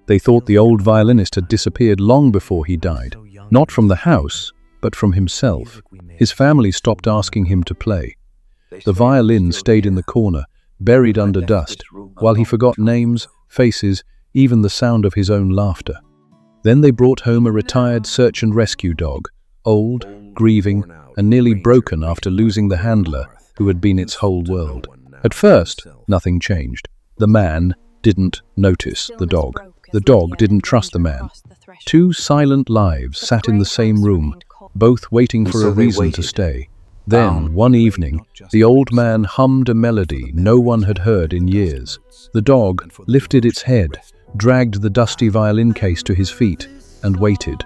They thought the old violinist had disappeared long before he died. Not from the house, but from himself. His family stopped asking him to play. The violin stayed in the corner, buried under dust, while he forgot names, faces, even the sound of his own laughter. Then they brought home a retired search and rescue dog, old, grieving, and nearly broken after losing the handler who had been its whole world. At first, nothing changed. The man didn't notice the dog. The dog didn't trust the man. Two silent lives sat in the same room, both waiting for a reason to stay. Then, one evening, the old man hummed a melody no one had heard in years. The dog lifted its head, dragged the dusty violin case to his feet, and waited.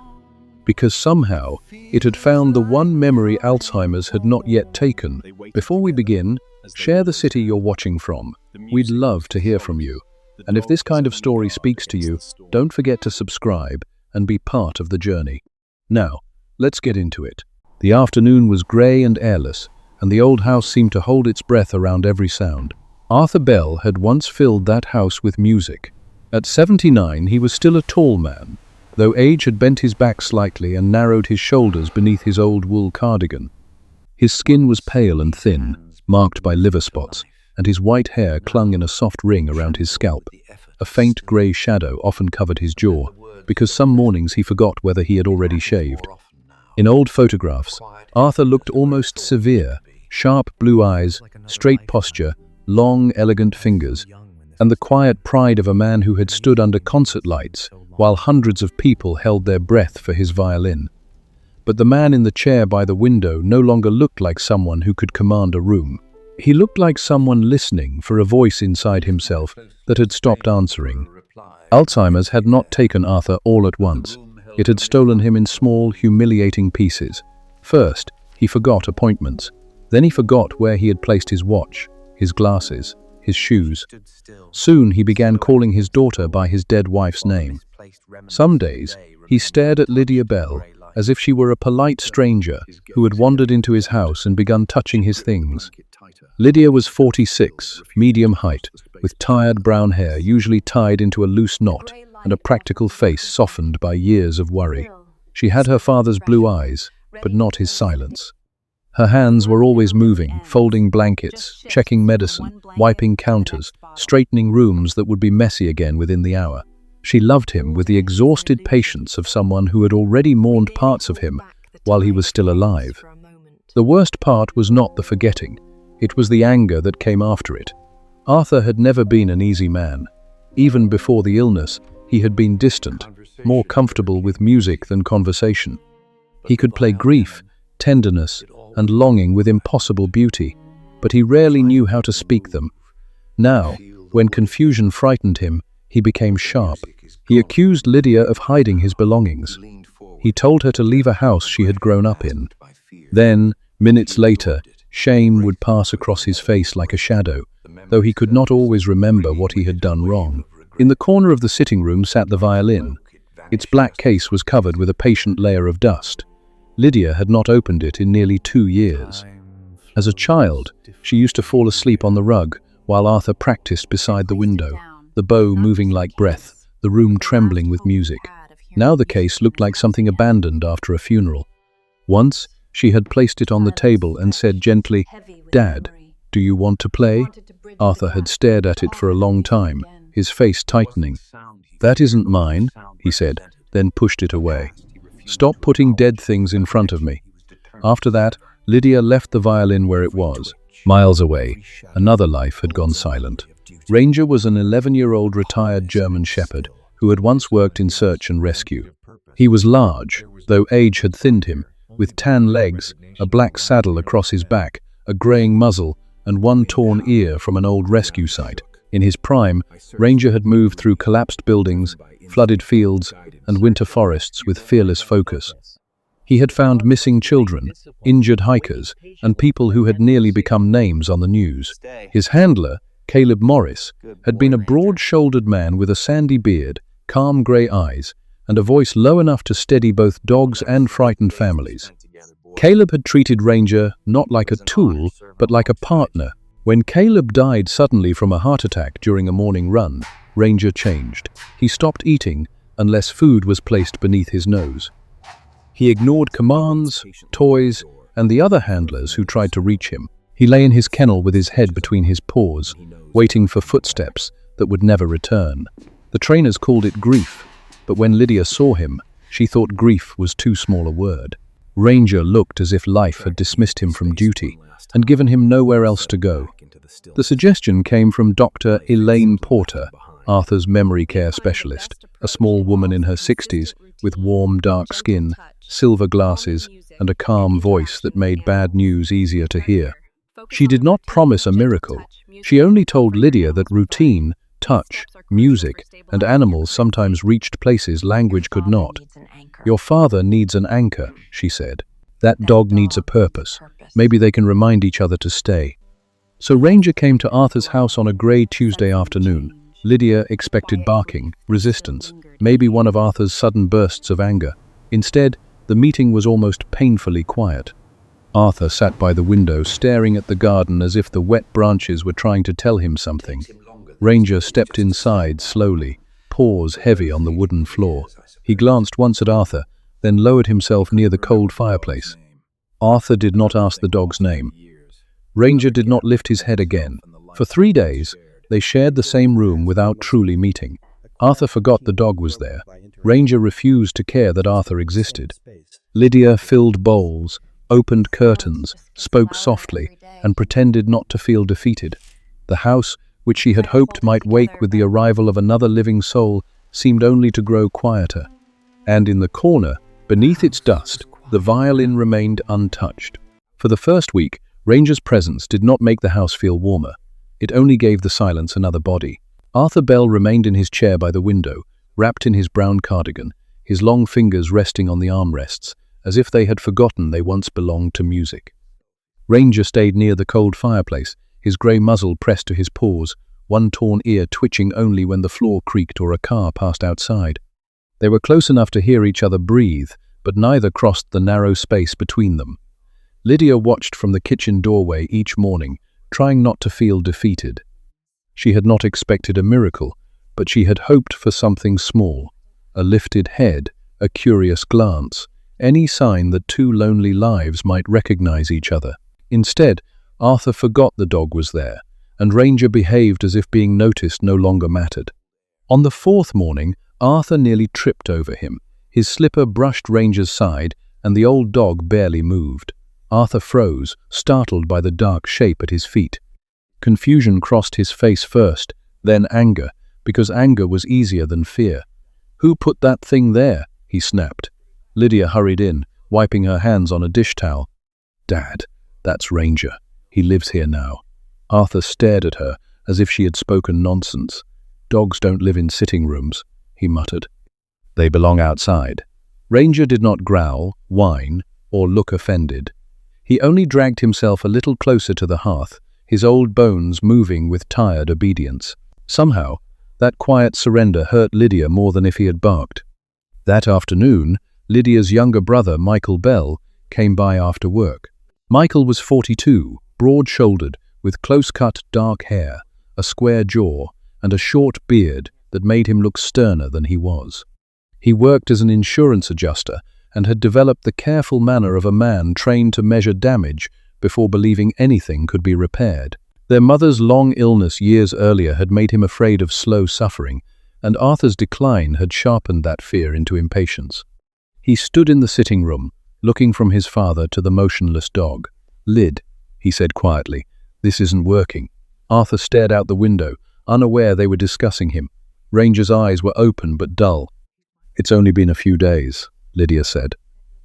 Because somehow, it had found the one memory Alzheimer's had not yet taken. Before we begin, share the city you're watching from. We'd love to hear from you. And if this kind of story speaks to you, don't forget to subscribe and be part of the journey. Now, let's get into it. The afternoon was grey and airless, and the old house seemed to hold its breath around every sound. Arthur Bell had once filled that house with music. At 79, he was still a tall man, though age had bent his back slightly and narrowed his shoulders beneath his old wool cardigan. His skin was pale and thin, marked by liver spots, and his white hair clung in a soft ring around his scalp. A faint grey shadow often covered his jaw, because some mornings he forgot whether he had already shaved. In old photographs, Arthur looked almost severe, sharp blue eyes, straight posture, long, elegant fingers, and the quiet pride of a man who had stood under concert lights while hundreds of people held their breath for his violin. But the man in the chair by the window no longer looked like someone who could command a room. He looked like someone listening for a voice inside himself that had stopped answering. Alzheimer's had not taken Arthur all at once. It had stolen him in small, humiliating pieces. First, he forgot appointments. Then he forgot where he had placed his watch, his glasses, his shoes. Soon he began calling his daughter by his dead wife's name. Some days, he stared at Lydia Bell as if she were a polite stranger who had wandered into his house and begun touching his things. Lydia was 46, medium height, with tired brown hair usually tied into a loose knot, and a practical face softened by years of worry. She had her father's blue eyes, but not his silence. Her hands were always moving, folding blankets, checking medicine, wiping counters, straightening rooms that would be messy again within the hour. She loved him with the exhausted patience of someone who had already mourned parts of him while he was still alive. The worst part was not the forgetting. It was the anger that came after it. Arthur had never been an easy man. Even before the illness, he had been distant, more comfortable with music than conversation. He could play grief, tenderness, and longing with impossible beauty, but he rarely knew how to speak them. Now, when confusion frightened him, he became sharp. He accused Lydia of hiding his belongings. He told her to leave a house she had grown up in. Then, minutes later, shame would pass across his face like a shadow, though he could not always remember what he had done wrong. In the corner of the sitting room sat the violin. Its black case was covered with a patient layer of dust. Lydia had not opened it in nearly 2 years. As a child, she used to fall asleep on the rug while Arthur practiced beside the window, the bow moving like breath, the room trembling with music. Now the case looked like something abandoned after a funeral. Once, she had placed it on the table and said gently, "Dad, do you want to play?" Arthur had stared at it for a long time, his face tightening. "That isn't mine," he said, then pushed it away. "Stop putting dead things in front of me." After that, Lydia left the violin where it was. Miles away, another life had gone silent. Ranger was an 11-year-old retired German shepherd who had once worked in search and rescue. He was large, though age had thinned him, with tan legs, a black saddle across his back, a greying muzzle, and one torn ear from an old rescue site. In his prime, Ranger had moved through collapsed buildings, flooded fields, and winter forests with fearless focus. He had found missing children, injured hikers, and people who had nearly become names on the news. His handler, Caleb Morris, had been a broad-shouldered man with a sandy beard, calm grey eyes, and a voice low enough to steady both dogs and frightened families. Caleb had treated Ranger not like a tool, but like a partner. When Caleb died suddenly from a heart attack during a morning run, Ranger changed. He stopped eating unless food was placed beneath his nose. He ignored commands, toys, and the other handlers who tried to reach him. He lay in his kennel with his head between his paws, waiting for footsteps that would never return. The trainers called it grief, but when Lydia saw him, she thought grief was too small a word. Ranger looked as if life had dismissed him from duty and given him nowhere else to go. The suggestion came from Dr. Elaine Porter, Arthur's memory care specialist, a small woman in her 60s with warm, dark skin, silver glasses, and a calm voice that made bad news easier to hear. She did not promise a miracle. She only told Lydia that routine, touch, music, and animals sometimes reached places language could not. "Your father needs an anchor," she said. "That dog needs a purpose. Maybe they can remind each other to stay." So Ranger came to Arthur's house on a grey Tuesday afternoon. Lydia expected barking, resistance, maybe one of Arthur's sudden bursts of anger. Instead, the meeting was almost painfully quiet. Arthur sat by the window, staring at the garden as if the wet branches were trying to tell him something. Ranger stepped inside slowly, paws heavy on the wooden floor. He glanced once at Arthur, then lowered himself near the cold fireplace. Arthur did not ask the dog's name. Ranger did not lift his head again. For 3 days, they shared the same room without truly meeting. Arthur forgot the dog was there. Ranger refused to care that Arthur existed. Lydia filled bowls, opened curtains, spoke softly, and pretended not to feel defeated. The house, which she had hoped might wake with the arrival of another living soul, seemed only to grow quieter. And in the corner, beneath its dust, the violin remained untouched. For the first week, Ranger's presence did not make the house feel warmer. It only gave the silence another body. Arthur Bell remained in his chair by the window, wrapped in his brown cardigan, his long fingers resting on the armrests, as if they had forgotten they once belonged to music. Ranger stayed near the cold fireplace, his grey muzzle pressed to his paws, one torn ear twitching only when the floor creaked or a car passed outside. They were close enough to hear each other breathe, but neither crossed the narrow space between them. Lydia watched from the kitchen doorway each morning, trying not to feel defeated. She had not expected a miracle, but she had hoped for something small, a lifted head, a curious glance, any sign that two lonely lives might recognize each other. Instead, Arthur forgot the dog was there, and Ranger behaved as if being noticed no longer mattered. On the 4th morning, Arthur nearly tripped over him. His slipper brushed Ranger's side, and the old dog barely moved. Arthur froze, startled by the dark shape at his feet. Confusion crossed his face first, then anger, because anger was easier than fear. "Who put that thing there?" he snapped. Lydia hurried in, wiping her hands on a dish towel. "Dad, that's Ranger. He lives here now." Arthur stared at her as if she had spoken nonsense. "Dogs don't live in sitting rooms," he muttered. "They belong outside." Ranger did not growl, whine, or look offended. He only dragged himself a little closer to the hearth, his old bones moving with tired obedience. Somehow, that quiet surrender hurt Lydia more than if he had barked. That afternoon, Lydia's younger brother, Michael Bell, came by after work. Michael was 42, broad-shouldered, with close-cut dark hair, a square jaw, and a short beard that made him look sterner than he was. He worked as an insurance adjuster and had developed the careful manner of a man trained to measure damage before believing anything could be repaired. Their mother's long illness years earlier had made him afraid of slow suffering, and Arthur's decline had sharpened that fear into impatience. He stood in the sitting room, looking from his father to the motionless dog. "Lyd," he said quietly, "this isn't working." Arthur stared out the window, unaware they were discussing him. Ranger's eyes were open but dull. "It's only been a few days," Lydia said.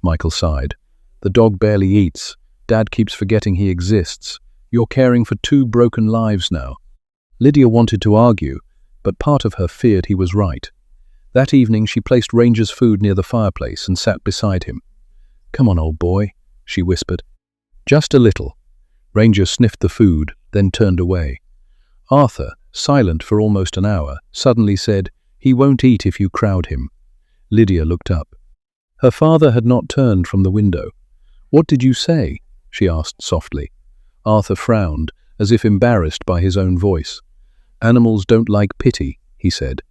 Michael sighed. "The dog barely eats. Dad keeps forgetting he exists. You're caring for 2 broken lives now." Lydia wanted to argue, but part of her feared he was right. That evening she placed Ranger's food near the fireplace and sat beside him. "Come on, old boy," she whispered. "Just a little." Ranger sniffed the food, then turned away. Arthur, silent for almost an hour, suddenly said, "He won't eat if you crowd him." Lydia looked up. Her father had not turned from the window. "What did you say?" she asked softly. Arthur frowned, as if embarrassed by his own voice. "Animals don't like pity," he said.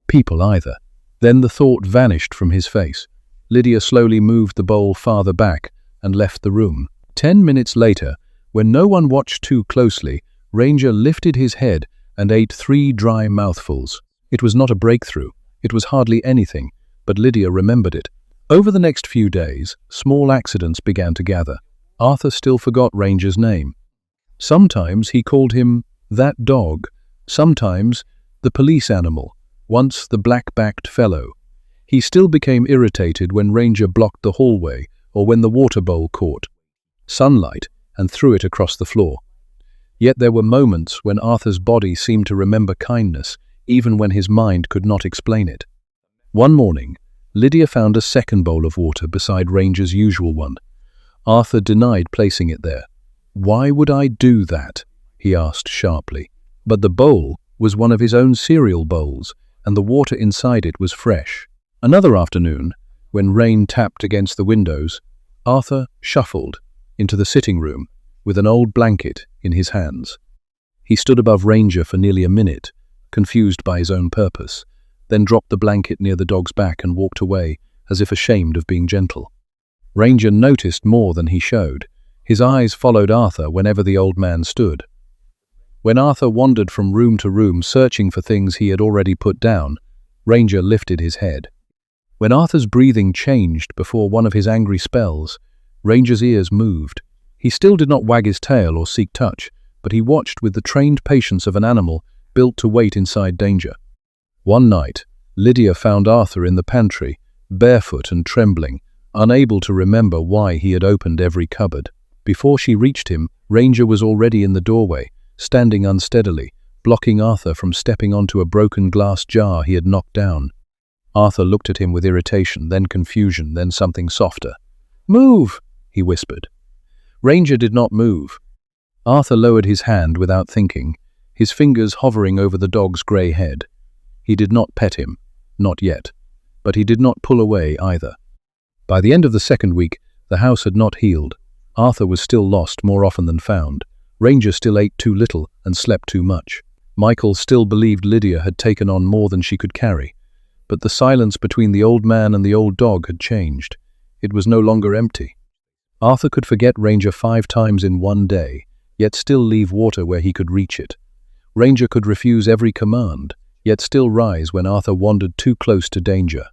People either. Then the thought vanished from his face. Lydia slowly moved the bowl farther back and left the room. 10 minutes later, when no one watched too closely, Ranger lifted his head and ate 3 dry mouthfuls. It was not a breakthrough. It was hardly anything, but Lydia remembered it. Over the next few days, small accidents began to gather. Arthur still forgot Ranger's name. Sometimes he called him that dog, sometimes the police animal, once the black-backed fellow. He still became irritated when Ranger blocked the hallway or when the water bowl caught sunlight and threw it across the floor. Yet there were moments when Arthur's body seemed to remember kindness, even when his mind could not explain it. One morning, Lydia found a second bowl of water beside Ranger's usual one. Arthur denied placing it there. "Why would I do that?" he asked sharply. But the bowl was one of his own cereal bowls, and the water inside it was fresh. Another afternoon, when rain tapped against the windows, Arthur shuffled into the sitting room with an old blanket in his hands. He stood above Ranger for nearly a minute, confused by his own purpose, then dropped the blanket near the dog's back and walked away, as if ashamed of being gentle. Ranger noticed more than he showed. His eyes followed Arthur whenever the old man stood. When Arthur wandered from room to room searching for things he had already put down, Ranger lifted his head. When Arthur's breathing changed before one of his angry spells, Ranger's ears moved. He still did not wag his tail or seek touch, but he watched with the trained patience of an animal built to wait inside danger. One night, Lydia found Arthur in the pantry, barefoot and trembling, unable to remember why he had opened every cupboard. Before she reached him, Ranger was already in the doorway, standing unsteadily, blocking Arthur from stepping onto a broken glass jar he had knocked down. Arthur looked at him with irritation, then confusion, then something softer. "Move!" he whispered. Ranger did not move. Arthur lowered his hand without thinking, his fingers hovering over the dog's grey head. He did not pet him, not yet, but he did not pull away either. By the end of the second week, the house had not healed. Arthur was still lost more often than found. Ranger still ate too little and slept too much. Michael still believed Lydia had taken on more than she could carry. But the silence between the old man and the old dog had changed. It was no longer empty. Arthur could forget Ranger 5 times in one day, yet still leave water where he could reach it. Ranger could refuse every command, yet still rise when Arthur wandered too close to danger.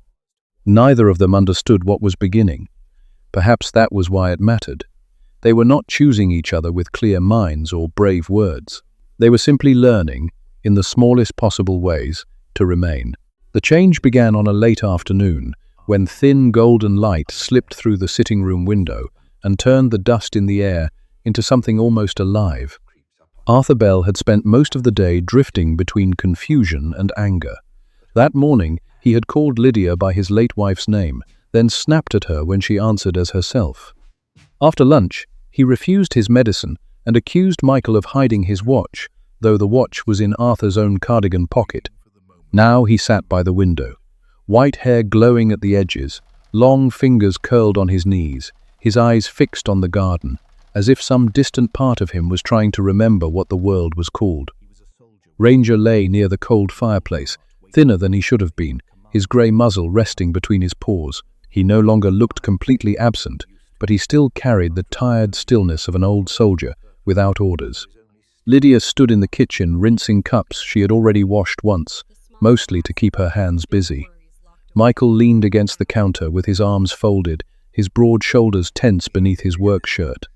Neither of them understood what was beginning. Perhaps that was why it mattered. They were not choosing each other with clear minds or brave words. They were simply learning, in the smallest possible ways, to remain. The change began on a late afternoon, when thin golden light slipped through the sitting room window and turned the dust in the air into something almost alive. Arthur Bell had spent most of the day drifting between confusion and anger. That morning, he had called Lydia by his late wife's name, then snapped at her when she answered as herself. After lunch, he refused his medicine and accused Michael of hiding his watch, though the watch was in Arthur's own cardigan pocket. Now he sat by the window, white hair glowing at the edges, long fingers curled on his knees, his eyes fixed on the garden, as if some distant part of him was trying to remember what the world was called. Ranger lay near the cold fireplace, thinner than he should have been, his grey muzzle resting between his paws. He no longer looked completely absent, but he still carried the tired stillness of an old soldier without orders. Lydia stood in the kitchen rinsing cups she had already washed once, mostly to keep her hands busy. Michael leaned against the counter with his arms folded, his broad shoulders tense beneath his work shirt.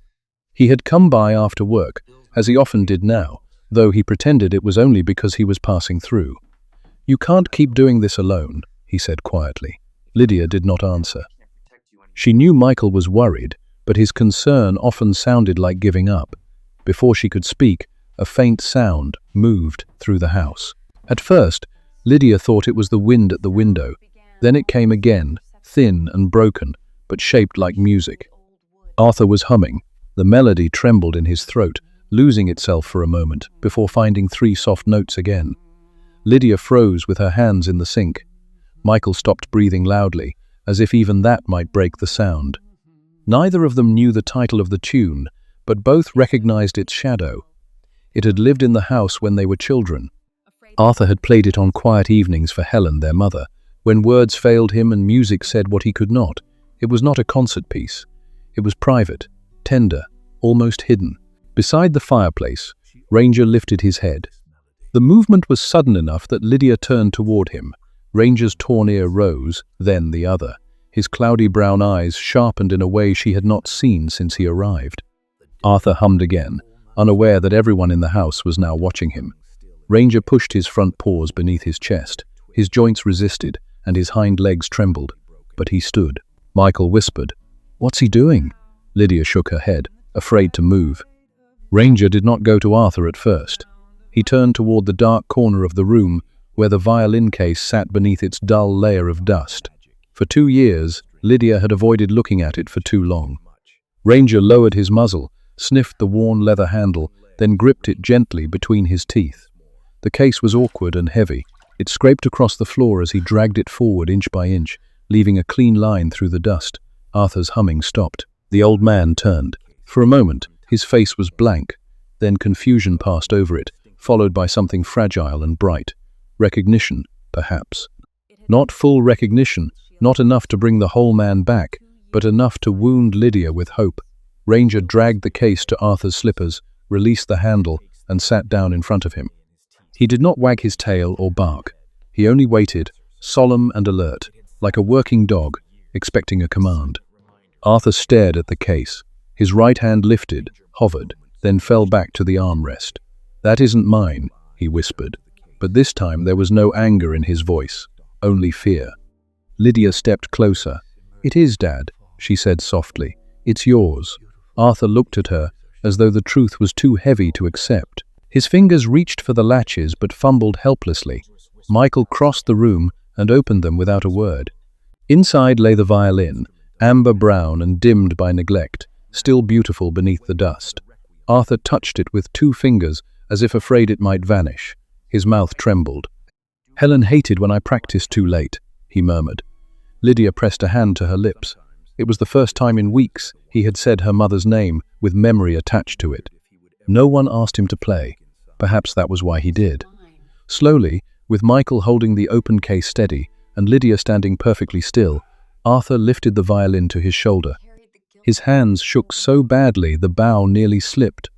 He had come by after work, as he often did now, though he pretended it was only because he was passing through. "You can't keep doing this alone," he said quietly. Lydia did not answer. She knew Michael was worried, but his concern often sounded like giving up. Before she could speak, a faint sound moved through the house. At first, Lydia thought it was the wind at the window. Then it came again, thin and broken, but shaped like music. Arthur was humming. The melody trembled in his throat, losing itself for a moment, before finding 3 soft notes again. Lydia froze with her hands in the sink. Michael stopped breathing loudly, as if even that might break the sound. Neither of them knew the title of the tune, but both recognized its shadow. It had lived in the house when they were children. Arthur had played it on quiet evenings for Helen, their mother, when words failed him and music said what he could not. It was not a concert piece. It was private, tender, almost hidden. Beside the fireplace, Ranger lifted his head. The movement was sudden enough that Lydia turned toward him. Ranger's torn ear rose, then the other. His cloudy brown eyes sharpened in a way she had not seen since he arrived. Arthur hummed again, unaware that everyone in the house was now watching him. Ranger pushed his front paws beneath his chest. His joints resisted, and his hind legs trembled. But he stood. Michael whispered, "What's he doing?" Lydia shook her head, afraid to move. Ranger did not go to Arthur at first. He turned toward the dark corner of the room where the violin case sat beneath its dull layer of dust. For 2 years, Lydia had avoided looking at it for too long. Ranger lowered his muzzle, sniffed the worn leather handle, then gripped it gently between his teeth. The case was awkward and heavy. It scraped across the floor as he dragged it forward inch by inch, leaving a clean line through the dust. Arthur's humming stopped. The old man turned. For a moment, his face was blank. Then confusion passed over it, followed by something fragile and bright. Recognition, perhaps. Not full recognition, not enough to bring the whole man back, but enough to wound Lydia with hope. Ranger dragged the case to Arthur's slippers, released the handle, and sat down in front of him. He did not wag his tail or bark. He only waited, solemn and alert, like a working dog, expecting a command. Arthur stared at the case. His right hand lifted, hovered, then fell back to the armrest. "That isn't mine," he whispered. But this time there was no anger in his voice, only fear. Lydia stepped closer. "It is, Dad," she said softly. "It's yours." Arthur looked at her as though the truth was too heavy to accept. His fingers reached for the latches but fumbled helplessly. Michael crossed the room and opened them without a word. Inside lay the violin, amber brown and dimmed by neglect, still beautiful beneath the dust. Arthur touched it with 2 fingers as if afraid it might vanish. His mouth trembled. "Helen hated when I practiced too late," he murmured. Lydia pressed a hand to her lips. It was the first time in weeks he had said her mother's name with memory attached to it. No one asked him to play. Perhaps that was why he did. Slowly, with Michael holding the open case steady and Lydia standing perfectly still, Arthur lifted the violin to his shoulder. His hands shook so badly the bow nearly slipped.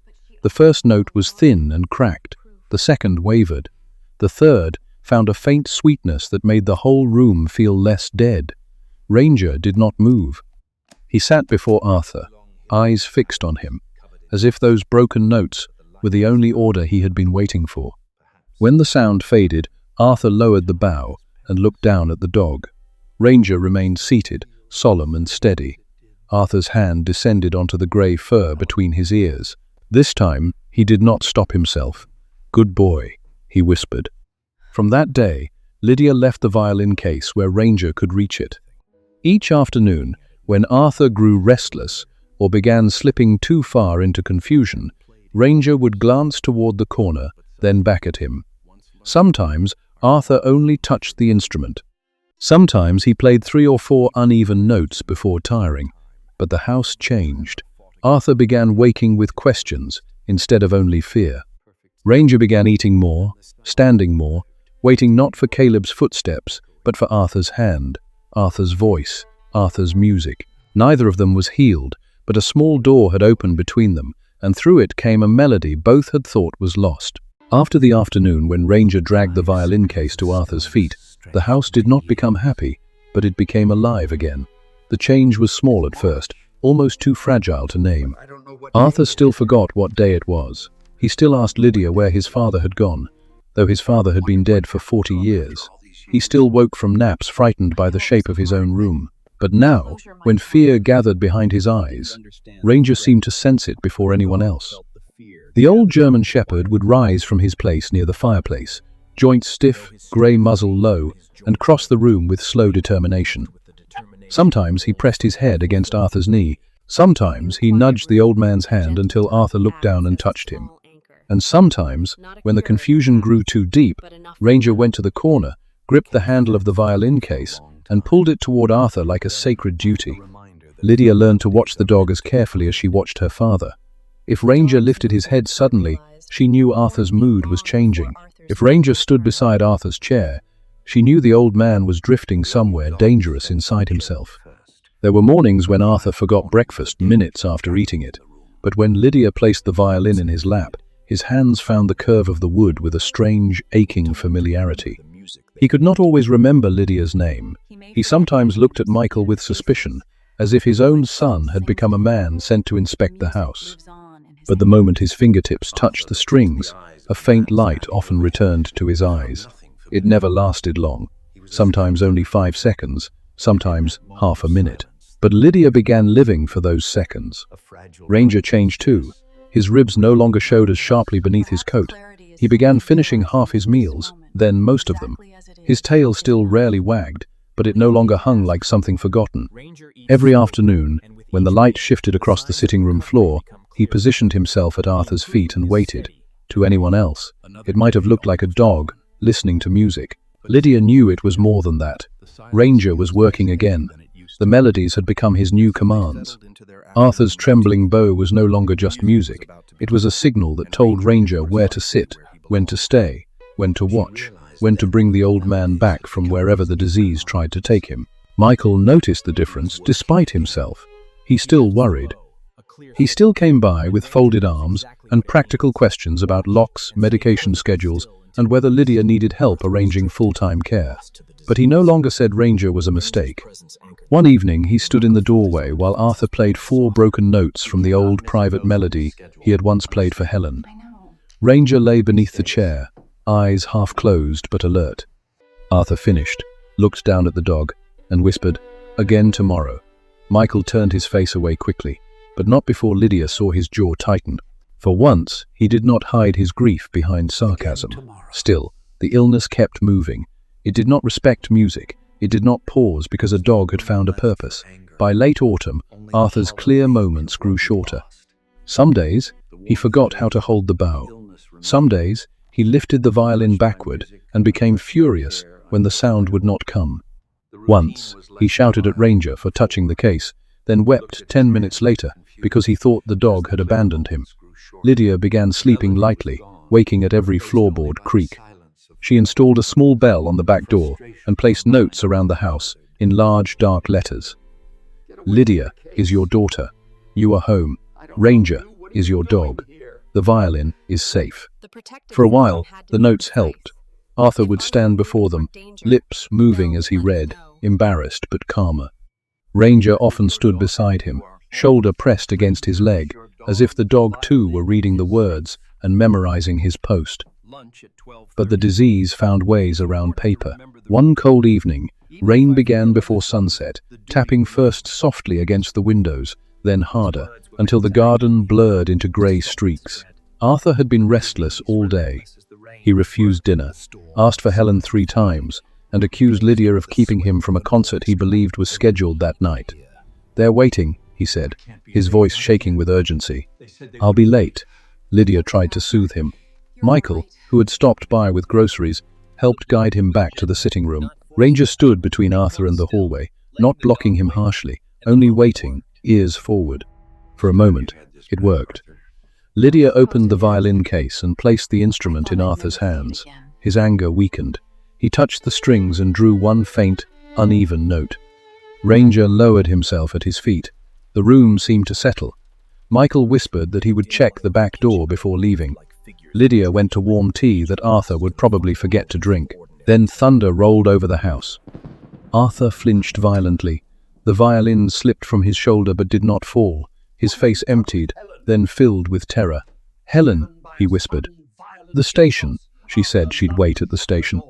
The first note was thin and cracked. The second wavered. The third found a faint sweetness that made the whole room feel less dead. Ranger did not move. He sat before Arthur, eyes fixed on him, as if those broken notes were the only order he had been waiting for. When the sound faded, Arthur lowered the bow and looked down at the dog. Ranger remained seated, solemn and steady. Arthur's hand descended onto the grey fur between his ears. This time, he did not stop himself. "Good boy," he whispered. From that day, Lydia left the violin case where Ranger could reach it. Each afternoon, when Arthur grew restless or began slipping too far into confusion, Ranger would glance toward the corner, then back at him. Sometimes, Arthur only touched the instrument. Sometimes he played 3 or 4 uneven notes before tiring. But the house changed. Arthur began waking with questions instead of only fear. Ranger began eating more, standing more, waiting not for Caleb's footsteps, but for Arthur's hand, Arthur's voice, Arthur's music. Neither of them was healed, but a small door had opened between them, and through it came a melody both had thought was lost. After the afternoon when Ranger dragged the violin case to Arthur's feet, the house did not become happy, but it became alive again. The change was small at first, almost too fragile to name. Arthur still forgot what day it was. He still asked Lydia where his father had gone, though his father had been dead for 40 years. He still woke from naps frightened by the shape of his own room. But now, when fear gathered behind his eyes, Ranger seemed to sense it before anyone else. The old German shepherd would rise from his place near the fireplace, joints stiff, grey muzzle low, and cross the room with slow determination. Sometimes he pressed his head against Arthur's knee. Sometimes he nudged the old man's hand until Arthur looked down and touched him. And sometimes, when the confusion grew too deep, Ranger went to the corner, gripped the handle of the violin case, and pulled it toward Arthur like a sacred duty. Lydia learned to watch the dog as carefully as she watched her father. If Ranger lifted his head suddenly, she knew Arthur's mood was changing. If Ranger stood beside Arthur's chair, she knew the old man was drifting somewhere dangerous inside himself. There were mornings when Arthur forgot breakfast minutes after eating it, but when Lydia placed the violin in his lap, his hands found the curve of the wood with a strange, aching familiarity. He could not always remember Lydia's name. He sometimes looked at Michael with suspicion, as if his own son had become a man sent to inspect the house. But the moment his fingertips touched the strings, a faint light often returned to his eyes. It never lasted long, sometimes only 5 seconds, sometimes half a minute. But Lydia began living for those seconds. Ranger changed too. His ribs no longer showed as sharply beneath his coat. He began finishing half his meals, then most of them. His tail still rarely wagged, but it no longer hung like something forgotten. Every afternoon, when the light shifted across the sitting room floor, he positioned himself at Arthur's feet and waited. To anyone else, it might have looked like a dog listening to music. Lydia knew it was more than that. Ranger was working again. The melodies had become his new commands. Arthur's trembling bow was no longer just music. It was a signal that told Ranger where to sit, when to stay, when to watch, when to bring the old man back from wherever the disease tried to take him. Michael noticed the difference despite himself. He still worried. He still came by with folded arms and practical questions about locks, medication schedules, and whether Lydia needed help arranging full-time care. But he no longer said Ranger was a mistake. One evening he stood in the doorway while Arthur played 4 broken notes from the old private melody he had once played for Helen. Ranger lay beneath the chair, eyes half closed but alert. Arthur finished, looked down at the dog, and whispered, "Again tomorrow." Michael turned his face away quickly, but not before Lydia saw his jaw tighten. For once, he did not hide his grief behind sarcasm. Still, the illness kept moving. It did not respect music. It did not pause because a dog had found a purpose. By late autumn, Arthur's clear moments grew shorter. Some days, he forgot how to hold the bow. Some days, he lifted the violin backward and became furious when the sound would not come. Once, he shouted at Ranger for touching the case, then wept 10 minutes later because he thought the dog had abandoned him. Lydia began sleeping lightly, waking at every floorboard creak. She installed a small bell on the back door and placed notes around the house in large dark letters. "Lydia is your daughter. You are home. Ranger is your dog. The violin is safe." For a while, the notes helped. Arthur would stand before them, lips moving as he read, embarrassed but calmer. Ranger often stood beside him, shoulder pressed against his leg, as if the dog too were reading the words and memorizing his post. But the disease found ways around paper. One cold evening, rain began before sunset, tapping first softly against the windows, then harder, until the garden blurred into grey streaks. Arthur had been restless all day. He refused dinner, asked for Helen 3 times, and accused Lydia of keeping him from a concert he believed was scheduled that night. "They're waiting," he said, his voice shaking with urgency. "I'll be late." Lydia tried to soothe him. Michael, who had stopped by with groceries, helped guide him back to the sitting room. Ranger stood between Arthur and the hallway, not blocking him harshly, only waiting, ears forward. For a moment, it worked. Lydia opened the violin case and placed the instrument in Arthur's hands. His anger weakened. He touched the strings and drew one faint, uneven note. Ranger lowered himself at his feet. The room seemed to settle. Michael whispered that he would check the back door before leaving. Lydia went to warm tea that Arthur would probably forget to drink. Then thunder rolled over the house. Arthur flinched violently. The violin slipped from his shoulder but did not fall. His face emptied, then filled with terror. "Helen," he whispered. "The station," she said she'd wait at the station.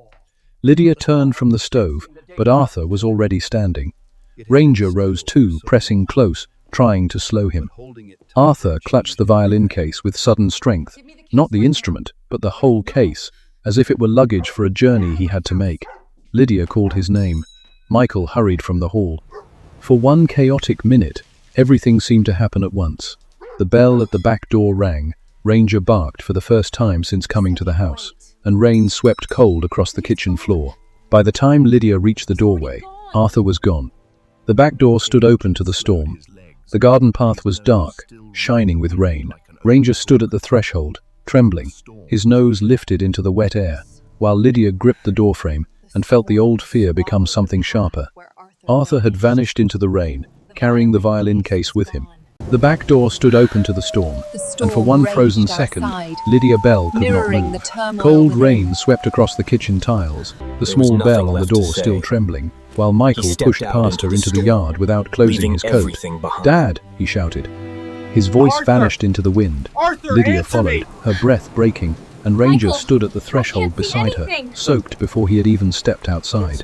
Lydia turned from the stove, but Arthur was already standing. Ranger rose too, pressing close, trying to slow him. Arthur clutched the violin case with sudden strength, not the instrument, but the whole case, as if it were luggage for a journey he had to make. Lydia called his name. Michael hurried from the hall. For one chaotic minute, everything seemed to happen at once. The bell at the back door rang, Ranger barked for the first time since coming to the house, and rain swept cold across the kitchen floor. By the time Lydia reached the doorway, Arthur was gone. The back door stood open to the storm. The garden path was dark, shining with rain. Ranger stood at the threshold, trembling, his nose lifted into the wet air, while Lydia gripped the doorframe and felt the old fear become something sharper. Arthur had vanished into the rain, carrying the violin case with him. The back door stood open to the storm, and for one frozen second, Lydia Bell could not move. Cold rain swept across the kitchen tiles, the small bell on the door still trembling, while Michael pushed past her into the yard without closing his coat. "Dad!" he shouted. His voice vanished into the wind. Lydia followed, her breath breaking, and Ranger stood at the threshold beside her, soaked before he had even stepped outside.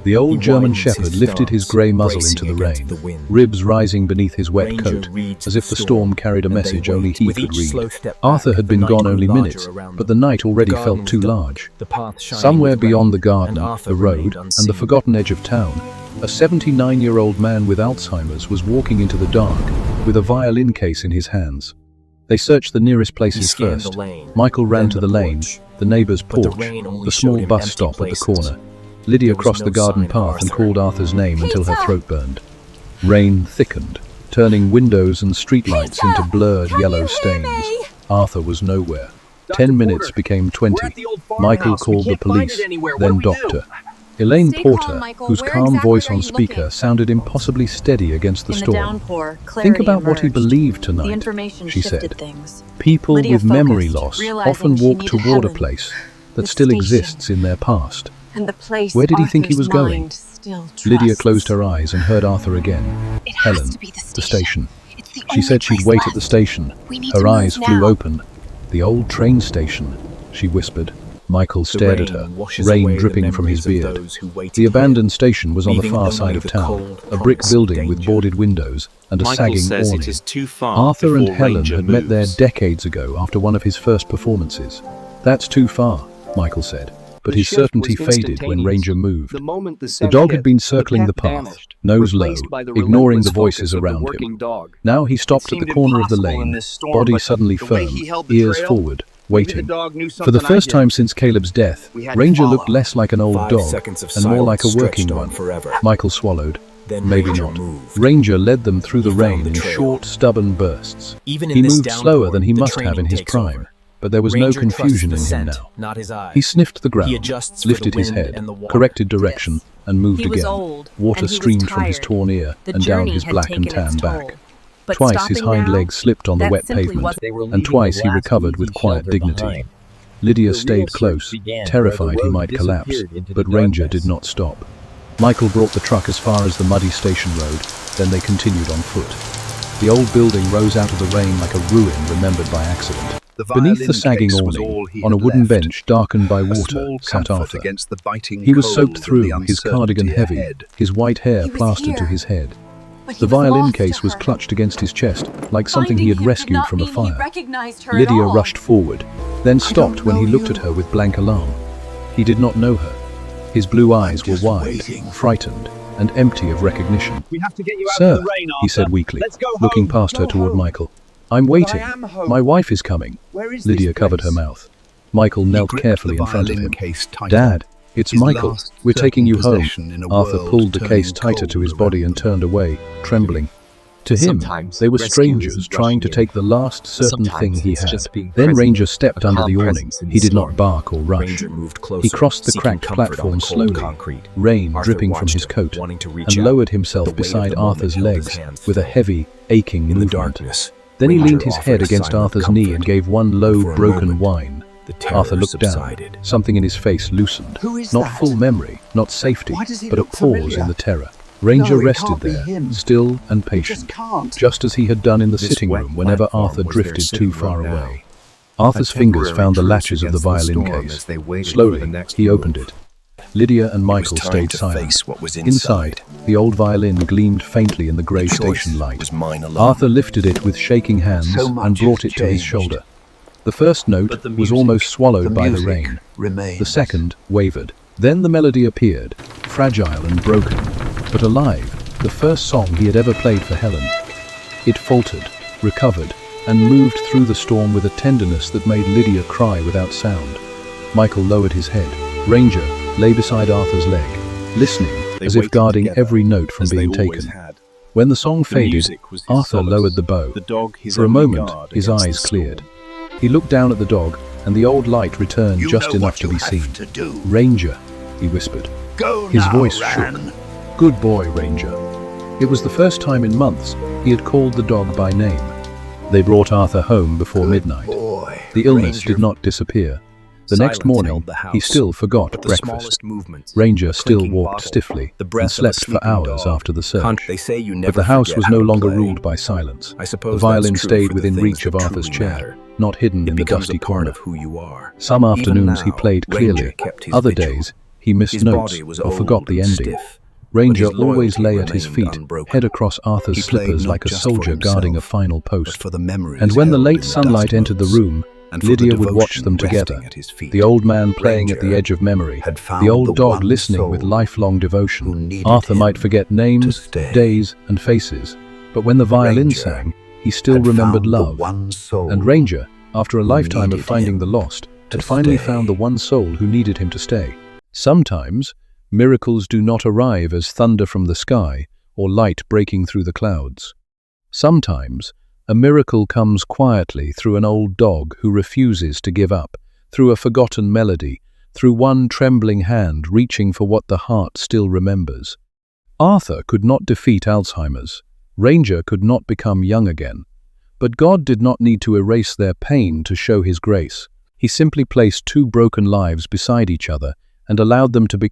The old German shepherd lifted his grey muzzle into the rain, ribs rising beneath his wet coat, as if the storm carried a message only he could read. Arthur had been gone only minutes, but the night already felt too large. Somewhere beyond the garden, the road, and the forgotten edge of town, a 79-year-old man with Alzheimer's was walking into the dark, with a violin case in his hands. They searched the nearest places first. Michael ran to the lane, the neighbor's porch, the small bus stop at the corner. Lydia crossed the garden path and called Arthur's name until her throat burned. Rain thickened, turning windows and streetlights into blurred yellow stains. Arthur was nowhere. 10 minutes became 20. Michael called the police, then doctor. Elaine Porter, whose calm voice on speaker sounded impossibly steady against the storm. "Think about what he believed tonight," she said. "People with memory loss often walk toward a place that still exists in their past." Where did he think he was going? Lydia closed her eyes and heard Arthur again. "Helen, the station." She said she'd wait at the station. Her eyes flew open. "The old train station," she whispered. Michael stared at her, rain dripping from his beard. The abandoned station was on the far side of town, a brick building with boarded windows and a sagging awning. Arthur and Helen had met there decades ago after one of his first performances. "That's too far," Michael said. But his certainty faded when Ranger moved. The dog had been circling the path, nose low, ignoring the voices around him. Now he stopped at the corner of the lane, body suddenly firm, ears forward, waiting. For the first time since Caleb's death, Ranger looked less like an old dog and more like a working one. Michael swallowed. Maybe not. Ranger led them through the rain in short, stubborn bursts. He moved slower than he must have in his prime. But there was no confusion in him now. He sniffed the ground, lifted his head, corrected direction, and moved again. Water streamed from his torn ear and down his black and tan back. Twice his hind legs slipped on the wet pavement, and twice he recovered with quiet dignity. Lydia stayed close, terrified he might collapse, but Ranger did not stop. Michael brought the truck as far as the muddy station road, then they continued on foot. The old building rose out of the rain like a ruin remembered by accident. Beneath the sagging awning, on a wooden bench darkened by water, sat Arthur. He was soaked through, his cardigan heavy, his white hair plastered to his head. The violin case was clutched against his chest, like something he had rescued from a fire. Lydia rushed forward, then stopped when he looked at her with blank alarm. He did not know her. His blue eyes were wide, frightened, and empty of recognition. "Sir," he said weakly, looking past her toward Michael. "I'm waiting. My wife is coming." Lydia covered her mouth. Michael knelt carefully in front of him. "Dad, it's Michael. We're taking you home." Arthur pulled the case tighter to his body and turned away, trembling. To him, they were strangers trying to take the last certain thing he had. Then Ranger stepped under the awning. He did not bark or rush. He crossed the cracked platform slowly, rain dripping from his coat, and lowered himself beside Arthur's legs with a heavy, aching movement. Then he leaned his head against Arthur's knee and gave one low, broken whine. Arthur looked down. Something in his face loosened. Not full memory, not safety, but a pause in the terror. Ranger rested there, still and patient, just as he had done in the sitting room whenever Arthur drifted too far away. Arthur's fingers found the latches of the violin case. Slowly, he opened it. Lydia and Michael stayed silent. Inside, the old violin gleamed faintly in the grey station light. Arthur lifted it with shaking hands and brought it to his shoulder. The first note was almost swallowed by the rain. The second wavered. Then the melody appeared, fragile and broken, but alive, the first song he had ever played for Helen. It faltered, recovered, and moved through the storm with a tenderness that made Lydia cry without sound. Michael lowered his head. Ranger lay beside Arthur's leg, listening, as if guarding every note from being taken. When the song faded, Arthur lowered the bow. For a moment, his eyes cleared. He looked down at the dog, and the old light returned just enough to be seen. "Ranger," he whispered. His voice shook. "Good boy, Ranger." It was the first time in months he had called the dog by name. They brought Arthur home before midnight. The illness did not disappear. The next morning, he still forgot breakfast. Ranger still walked stiffly and slept for hours after the search. But the house was no longer ruled by silence. The violin stayed within reach of Arthur's chair, not hidden in the dusty corner. Some afternoons he played clearly. Other days, he missed notes or forgot the ending. Ranger always lay at his feet, head across Arthur's slippers like a soldier guarding a final post. And when the late sunlight entered the room, Lydia would watch them together, the old man playing at the edge of memory, the old dog listening with lifelong devotion. Arthur might forget names, days, and faces, but when the violin sang, he still remembered love. And Ranger, after a lifetime of finding the lost, had finally found the one soul who needed him to stay. Sometimes, miracles do not arrive as thunder from the sky or light breaking through the clouds. Sometimes, a miracle comes quietly through an old dog who refuses to give up, through a forgotten melody, through one trembling hand reaching for what the heart still remembers. Arthur could not defeat Alzheimer's. Ranger could not become young again. But God did not need to erase their pain to show His grace. He simply placed two broken lives beside each other and allowed them to be